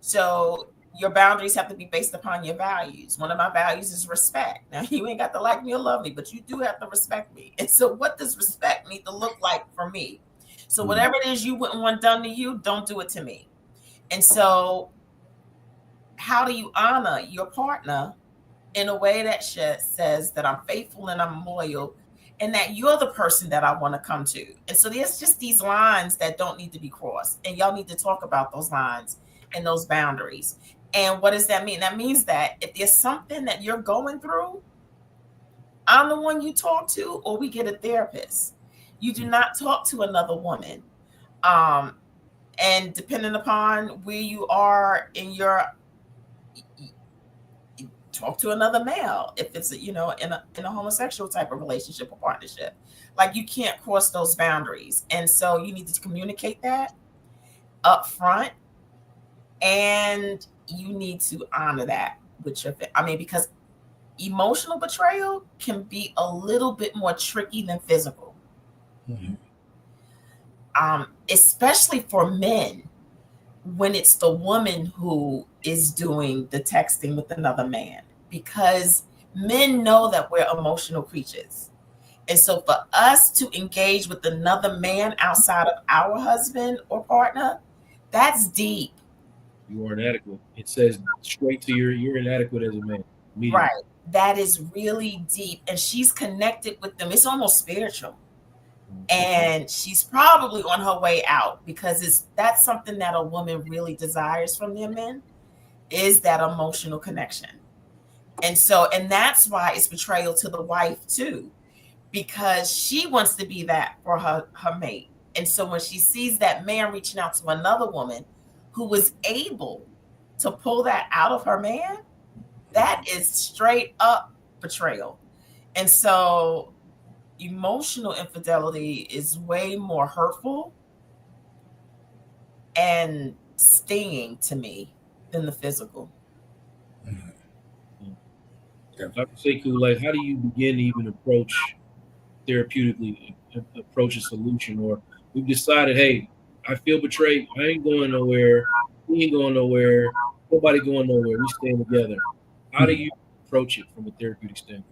So your boundaries have to be based upon your values. One of my values is respect. Now, you ain't got to like me or love me, but you do have to respect me. And so what does respect need to look like for me? So whatever it is you wouldn't want done to you, don't do it to me. And so how do you honor your partner in a way that says that I'm faithful and I'm loyal and that you're the person that I want to come to? And so there's just these lines that don't need to be crossed. And y'all need to talk about those lines and those boundaries. And what does that mean? That means that if there's something that you're going through, I'm the one you talk to, or we get a therapist. You do not talk to another woman. And depending upon where you are in your, talk to another male if it's in a homosexual type of relationship or partnership. Like, you can't cross those boundaries, and so you need to communicate that up front, and you need to honor that with your because emotional betrayal can be a little bit more tricky than physical. Especially for men, when it's the woman who is doing the texting with another man, because men know that we're emotional creatures. And so for us to engage with another man outside of our husband or partner, that's deep. You are inadequate. It says straight to you're inadequate as a man. Right. That is really deep. And she's connected with them. It's almost spiritual. And she's probably on her way out, because that's something that a woman really desires from their men, is that emotional connection. And that's why it's betrayal to the wife too, because she wants to be that for her mate. And so when she sees that man reaching out to another woman who was able to pull that out of her man, that is straight up betrayal. And so emotional infidelity is way more hurtful and stinging to me than the physical. Dr. Sekou, like, how do you begin to even approach therapeutically, approach a solution? Or we've decided, hey, I feel betrayed. I ain't going nowhere. We ain't going nowhere. Nobody going nowhere. We staying together. How do you approach it from a therapeutic standpoint?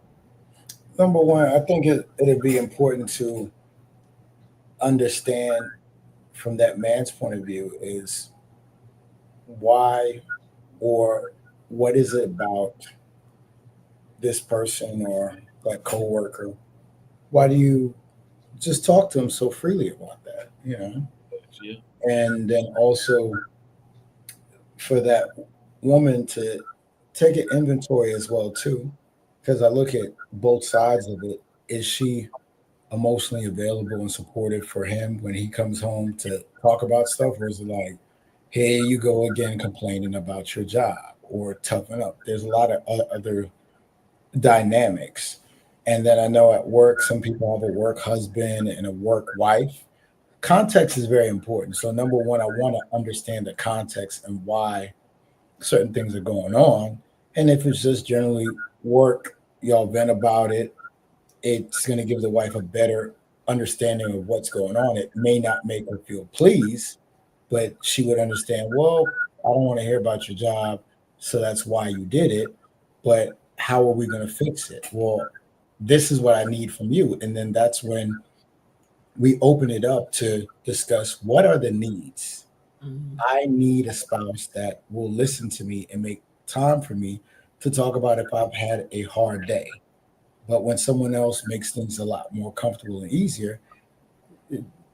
Number one, I think it'd be important to understand from that man's point of view is why or what is it about this person or that coworker? Why do you just talk to them so freely about that? Yeah. And then also for that woman to take an inventory as well too, because I look at both sides of it. Is she emotionally available and supportive for him when he comes home to talk about stuff, or is it like, here you go again complaining about your job, or toughen up? There's a lot of other dynamics. And then I know at work, some people have a work husband and a work wife. Context is very important. So number one, I want to understand the context and why certain things are going on. And if it's just generally work, y'all vent about it, it's going to give the wife a better understanding of what's going on. It may not make her feel pleased, but she would understand, well, I don't want to hear about your job, so that's why you did it. But how are we going to fix it? Well, this is what I need from you. And then that's when we open it up to discuss what are the needs. I need a spouse that will listen to me and make time for me to talk about if I've had a hard day. But when someone else makes things a lot more comfortable and easier,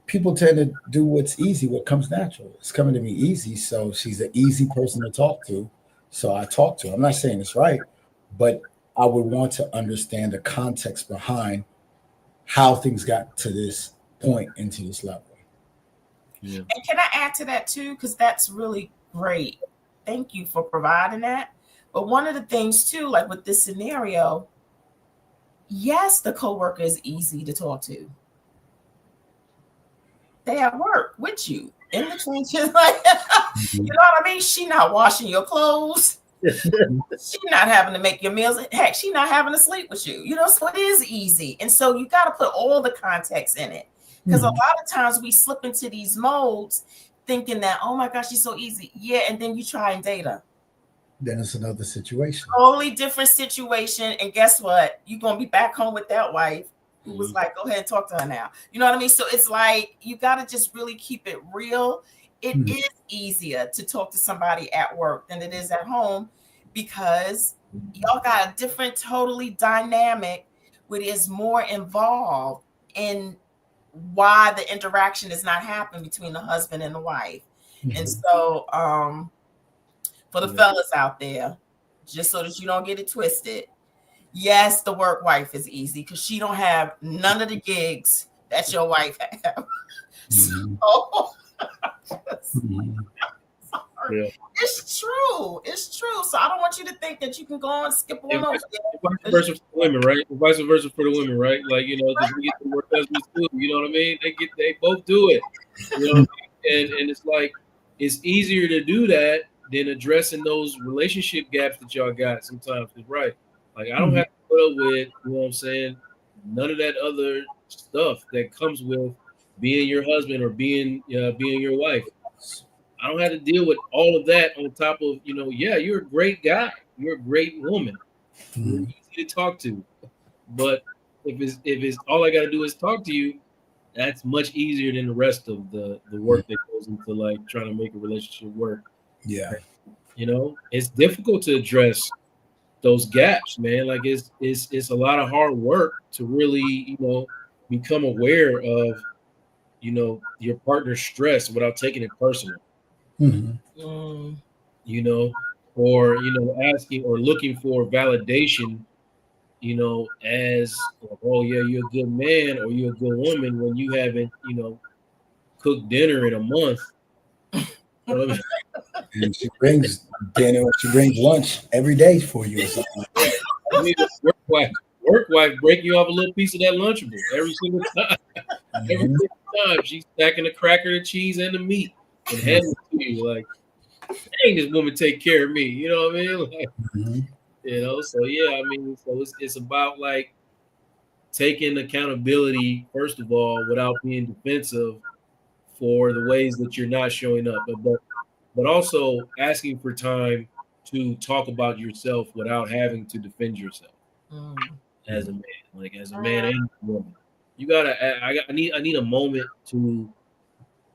people tend to do what's easy, what comes natural. It's coming to me easy, so she's an easy person to talk to. So I talk to her. I'm not saying it's right, but I would want to understand the context behind how things got to this point and to this level. Yeah. And can I add to that too? Because that's really great. Thank you for providing that. But one of the things too, like with this scenario, yes, the coworker is easy to talk to. They at work with you in the trenches, like you know what I mean? She not washing your clothes. She not having to make your meals. Heck, she not having to sleep with you. You know, so it is easy. And so you got to put all the context in it. Because a lot of times we slip into these modes thinking that, oh my gosh, she's so easy. Yeah, and then you try and date her. Then it's another situation. Totally different situation. And guess what? You're going to be back home with that wife who was like, go ahead and talk to her now. You know what I mean? So it's like, you got to just really keep it real. It is easier to talk to somebody at work than it is at home because y'all got a different, totally dynamic, which is more involved in why the interaction is not happening between the husband and the wife. And so for the fellas out there, just so that you don't get it twisted, yes, the work wife is easy because she don't have none of the gigs that your wife have. So it's true. It's true. So I don't want you to think that you can go and skip on over Vice versa for the women, right? Vice versa for the women, right? Like, you know, because we get to work husbands too. You know what I mean? They both do it. You know what I mean? And it's like it's easier to do that than addressing those relationship gaps that y'all got sometimes. Right? Like I don't have to put up with, you know what I'm saying, none of that other stuff that comes with being your husband or being your wife. I don't have to deal with all of that on top of, you know, yeah, you're a great guy. You're a great woman. You're easy to talk to. But if it's all I got to do is talk to you, that's much easier than the rest of the work that goes into like trying to make a relationship work. Yeah. You know, it's difficult to address those gaps, man. Like it's a lot of hard work to really, you know, become aware of, you know, your partner's stress without taking it personal. You know, or, you know, asking or looking for validation, you know, as, oh yeah, you're a good man or you're a good woman when you haven't, you know, cooked dinner in a month. You know what I mean? And she brings dinner, she brings lunch every day for you or something. I mean, work wife break you off a little piece of that Lunchable every single time. Every single time she's stacking the cracker, the cheese, and the meat and handing it to you like, dang, this woman take care of me. You know what I mean? Like, you know, so yeah, I mean, so it's about like taking accountability, first of all, without being defensive for the ways that you're not showing up, but also asking for time to talk about yourself without having to defend yourself as a man, like as a man and a woman. You gotta, I need a moment to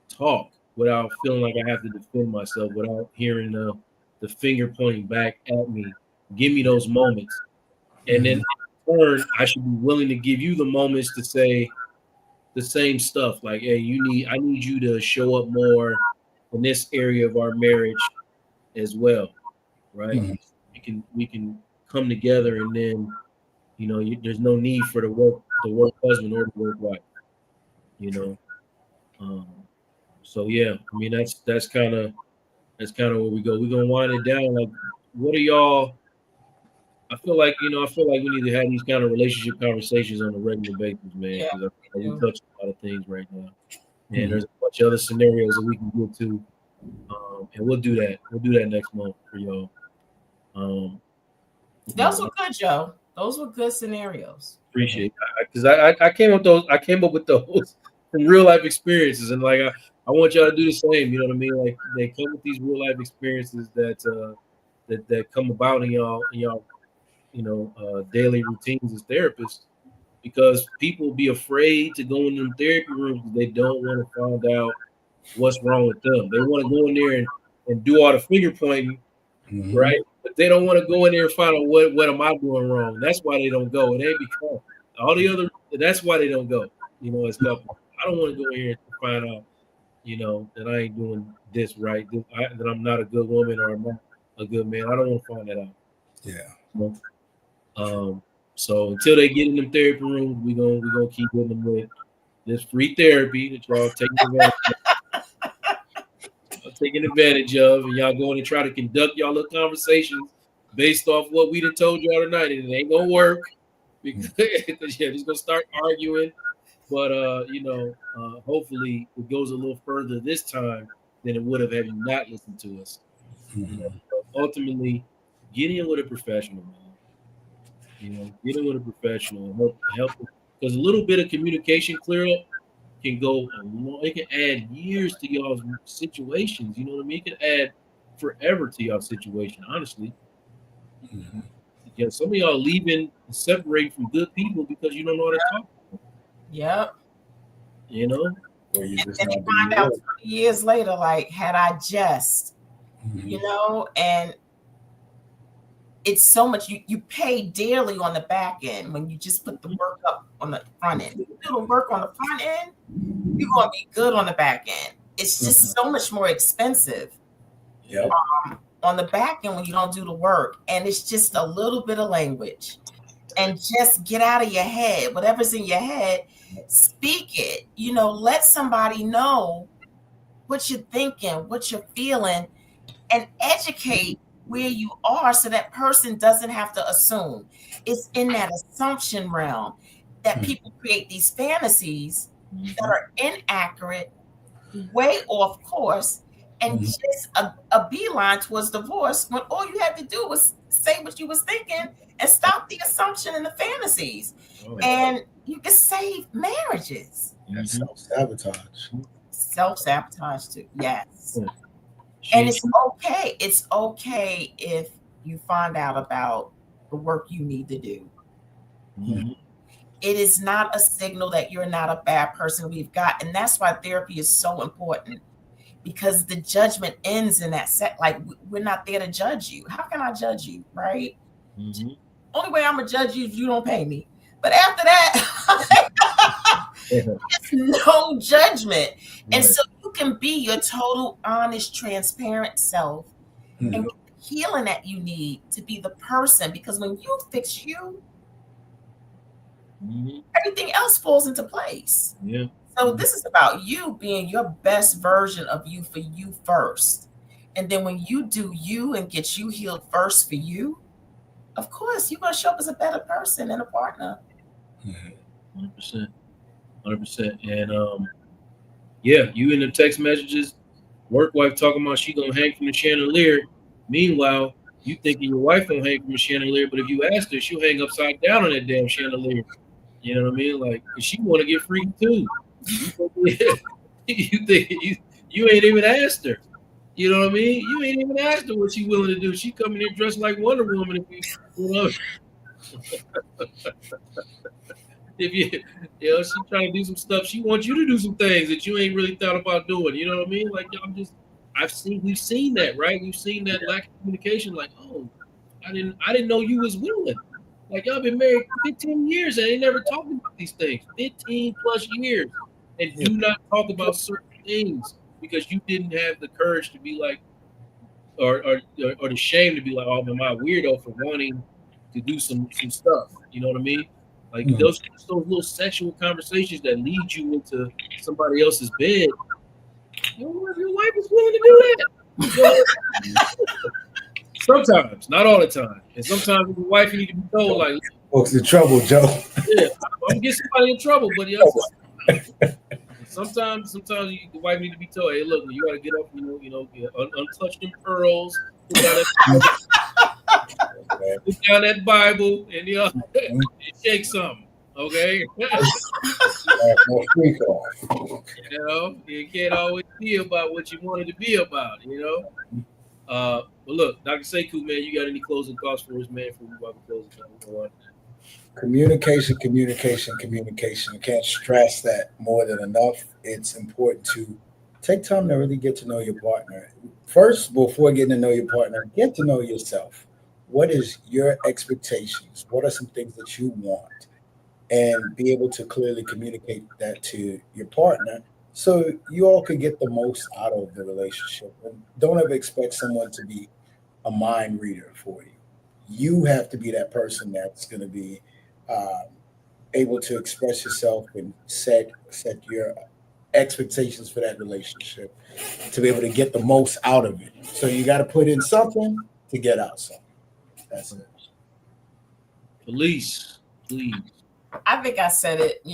talk without feeling like I have to defend myself, without hearing the finger pointing back at me. Give me those moments. And then in turn, I should be willing to give you the moments to say the same stuff. Like, hey, I need you to show up more in this area of our marriage as well. Right? We can come together, and then, you know, there's no need for the work husband or the work wife. You know. So yeah, I mean that's kind of where we go. We're gonna wind it down. Like, what are y'all? I feel like we need to have these kind of relationship conversations on a regular basis, man. Because we touch a lot of things right now, and there's a bunch of other scenarios that we can get to, and we'll do that. We'll do that next month for y'all. Those were good, Joe. Those were good scenarios. Appreciate it, because I came up with those from real life experiences, and like I want y'all to do the same. You know what I mean? Like, they come with these real life experiences that come about in y'all daily routines as therapists, because people be afraid to go in them therapy rooms because they don't want to find out what's wrong with them. They want to go in there and do all the finger pointing, right? But they don't want to go in there and find out what am I doing wrong. That's why they don't go. And they become all the other. That's why they don't go. You know, as couples, I don't want to go in here and find out, you know, that I ain't doing this right, that I'm not a good woman or I'm not a good man. I don't want to find that out. Yeah. You know? So until they get in the therapy room, we gonna keep with them with this free therapy that y'all taking advantage of, and y'all going to try to conduct y'all little conversations based off what we done told y'all tonight, and it ain't gonna work because you're just gonna start arguing. But hopefully it goes a little further this time than it would have had you not listened to us. But ultimately, get in with a professional, man. Get in with a professional and help because a little bit of communication clear up can go a long, it can add years to y'all's situations. You know what I mean? It can add forever to y'all situation, honestly. Yeah, some of y'all leaving and separating from good people because you don't know how to talk. Yep. You know? Or you And just then you not find doing out it. 20 years later, like, had I just, you know, and it's so much you pay dearly on the back end when you just put the work up on the front end. You do the work on the front end, you're gonna be good on the back end. It's just so much more expensive Yep. on the back end when you don't do the work. And it's just a little bit of language. And just get out of your head. Whatever's in your head, speak it. You know, let somebody know what you're thinking, what you're feeling, and educate where you are so that person doesn't have to assume. It's in that assumption realm that people create these fantasies that are inaccurate, way off course, and just a beeline towards divorce when all you had to do was say what you was thinking and stop the assumption and the fantasies. And you can save marriages. That's self-sabotage. Self-sabotage too. Yes. And it's okay. It's okay if you find out about the work you need to do. It is not a signal that you're not a bad person. And that's why therapy is so important, because the judgment ends in that set. Like, we're not there to judge you. How can I judge you, right? Only way I'm gonna judge you is you don't pay me. But after that, it's no judgment. And so you can be your total, honest, transparent self and get the healing that you need to be the person. Because when you fix you, everything else falls into place. Yeah. So this is about you being your best version of you for you first. And then when you do you and get you healed first for you, of course, you're going to show up as a better person and a partner. 100%. 100%. And yeah, you in the text messages, work wife talking about she going to hang from the chandelier. Meanwhile, you thinking your wife going to hang from the chandelier, but if you ask her, she'll hang upside down on that damn chandelier. You know what I mean? Like, cause she want to get free too. You think you ain't even asked her. You know what I mean? You ain't even asked her what she willing to do. She coming in dressed like Wonder Woman. If she trying to do some stuff, she wants you to do some things that you ain't really thought about doing. You know what I mean? Like, we've seen that, right? We've seen that lack of communication. Like, oh, I didn't know you was willing. Like, y'all been married 15 years and they never talked about these things. 15 plus years, and do not talk about certain things because you didn't have the courage to be like, or the shame to be like, oh, am I a weirdo for wanting to do some stuff? You know what I mean? Like those little sexual conversations that lead you into somebody else's bed. You know, if your wife is willing to do that. Sometimes, not all the time. And sometimes with your wife, you need to be told, like, folks in trouble, Joe. Yeah, I'm gonna get somebody in trouble, but sometimes the wife need to be told, hey, look, you gotta get up, untouch them pearls, put down that Bible, and shake something, okay? You can't always be about what you wanted to be about, But look, Dr. Sekou, man, you got any closing thoughts for us, man, before we about to close it? Communication. I can't stress that more than enough. It's important to take time to really get to know your partner. First, before getting to know your partner, get to know yourself. What is your expectations? What are some things that you want? And be able to clearly communicate that to your partner so you all could get the most out of the relationship. And don't ever expect someone to be a mind reader for you. You have to be that person that's going to be able to express yourself and set your expectations for that relationship to be able to get the most out of it. So you got to put in something to get out something. That's it. Felice, please. I think I said it,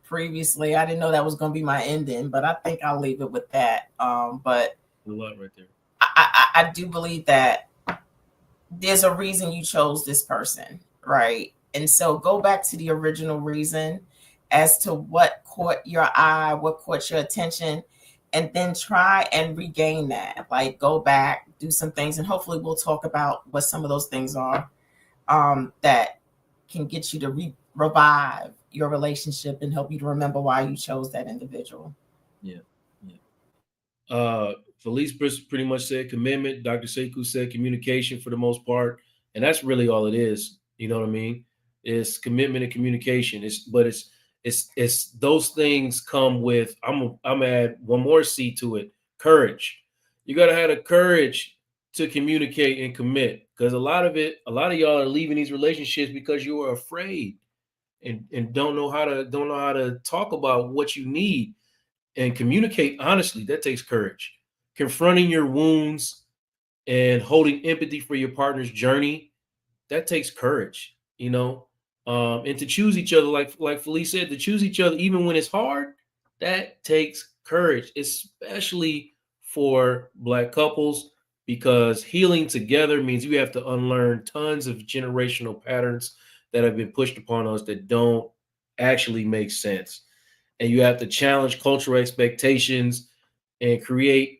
previously. I didn't know that was going to be my ending, but I think I'll leave it with that. But A lot right there. I do believe that there's a reason you chose this person, right? And so go back to the original reason as to what caught your eye, what caught your attention, and then try and regain that. Like go back, do some things, and hopefully we'll talk about what some of those things are that can get you to revive your relationship and help you to remember why you chose that individual. Felice pretty much said commitment. Dr. Sekou said communication for the most part, and that's really all it is. You know what I mean? It's commitment and communication. It's those things come with. I'm add one more C to it. Courage. You gotta have the courage to communicate and commit, because a lot of y'all are leaving these relationships because you are afraid and don't know how to talk about what you need and communicate honestly. That takes courage. Confronting your wounds and holding empathy for your partner's journey, that takes courage, and to choose each other, like Felice said, to choose each other even when it's hard, that takes courage, especially for Black couples, because healing together means you have to unlearn tons of generational patterns that have been pushed upon us that don't actually make sense. And you have to challenge cultural expectations and create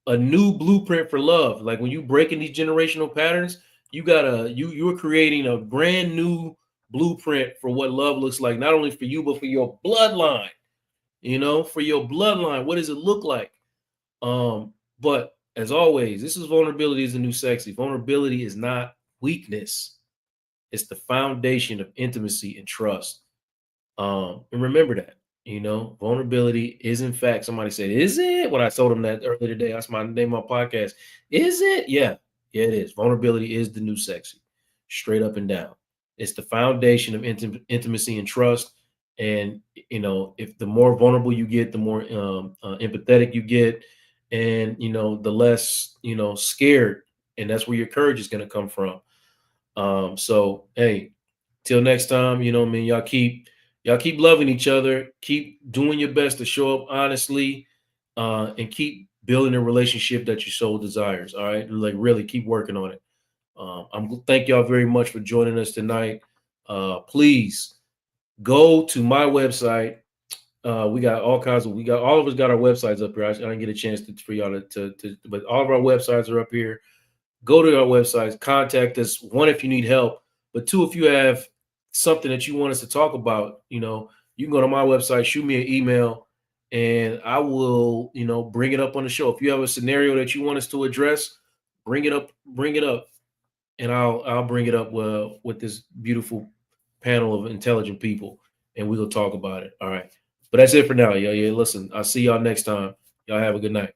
a new blueprint for love. Like when you breaking these generational patterns, you're creating a brand new blueprint for what love looks like, not only for you, but for your bloodline. For your bloodline, what does it look like? But as always, this is vulnerability is the new sexy. Vulnerability is not weakness. It's the foundation of intimacy and trust. And remember that. Vulnerability is in fact, somebody said, is it? When I told them that earlier today, that's my name of my podcast. Is it? Yeah, it is. Vulnerability is the new sexy, straight up and down. It's the foundation of intimacy and trust. And, if the more vulnerable you get, the more empathetic you get, and, the less, scared. And that's where your courage is going to come from. So, hey, till next time, y'all keep loving each other, keep doing your best to show up honestly, and keep building a relationship that your soul desires. All right. Like really keep working on it. Thank y'all very much for joining us tonight. Please go to my website. We got all of us got our websites up here. I didn't get a chance for y'all but all of our websites are up here. Go to our websites, contact us. One, if you need help, but two, if you have something that you want us to talk about, you can go to my website, shoot me an email, and I will, bring it up on the show. If you have a scenario that you want us to address, bring it up, and I'll bring it up with this beautiful panel of intelligent people, and we'll talk about it. All right. But that's it for now. Yeah. Listen, I'll see y'all next time. Y'all have a good night.